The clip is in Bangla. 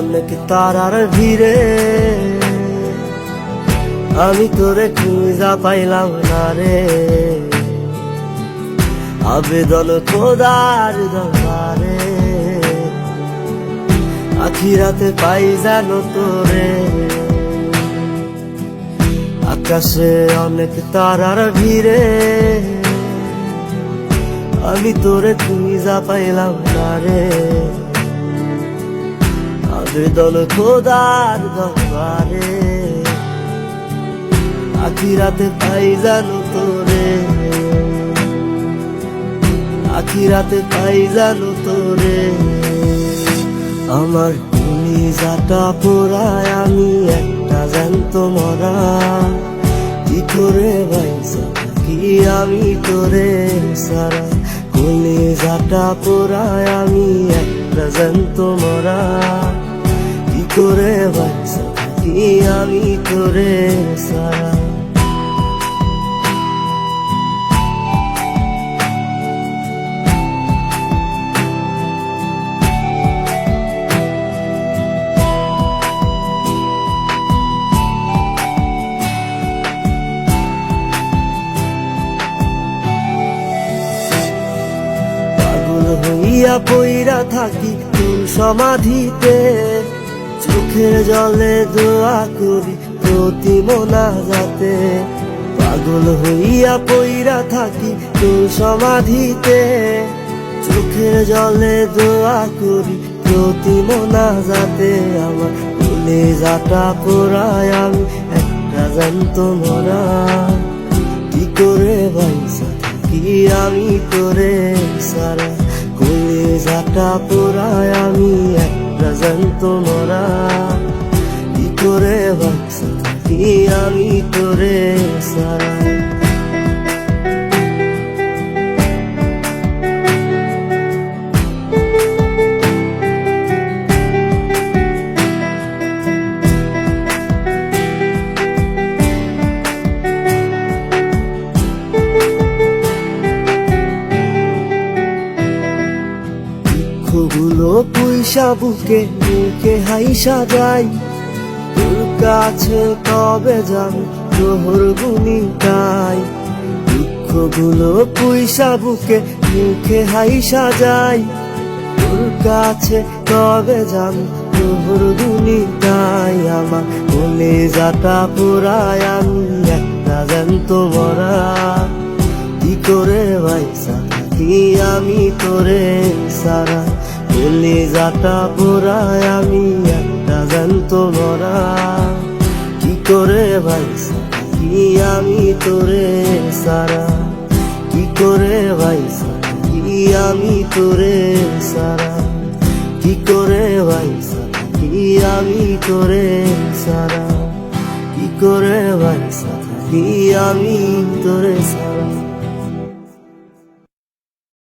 অনেক তারার ভিড়ে আমি তোরে খুঁজা পাইলাম না রে। আবেদন খোদার দরবারে আখিরাতে পাই জানো তোরে। আকাশে অনেক তারার ভিড়ে আমি তোরে খুঁজা পাইলাম না রে। আবেদন খোদার দরবারে আখিরাতে পাই জানো তোরে। আখিরাতে পাই জানো তোরে। আমার কলিজাটা পোড়ায় আমি একটা জ্যান্ত মরা। কি করে বাইসা থাকি আমি তোরে সারা। কলিজাটা পোড়ায় আমি একটা জ্যান্ত মরা। কি করে বাইসা থাকি আমি তোরে সারা। হইয়া পইরা থাকি তোর সমাধিতে, চোখের জলে দোয়া করি প্রতি মোনাজাতে। পাগল হইয়া পইরা থাকি তোর সমাধিতে, চোখের জলে দোয়া করি প্রতি মোনাজাতে। আমার কলিজাটা পোড়ায় আমি একটা জ্যান্ত মরা। কি করে বাইসা থাকি আমি তোরে সারা। কলিজাটা পোড়ায় আমি একটা জ্যান্ত মরা। কি করে বাইসা থাকি আমি তোরে সারা। দুঃখগুলো পুইসা বুকে মুখে হাইসা যাই, তোর কাছে কবে যাবো তোর গুণিটাই। দুঃখগুলো পুইসা বুকে মুখে হাইসা যাই, তোর কাছে কবে যাবো তোর গুণিটাই। আমার কলিজাটা পোড়ায় আমি একটা জ্যান্ত মরা। কি করে বাইসা থাকি আমি তোরে সারা। কলিজাটা পোড়ায় আমি একটা জ্যান্ত মরা। কি করে বাইসা থাকি আমি তোরে সারা। কি করে বাইসা থাকি আমি তোরে সারা। কি করে বাইসা থাকি আমি তোরে সারা। কি করে বাইসা থাকি আমি তোরে সারা।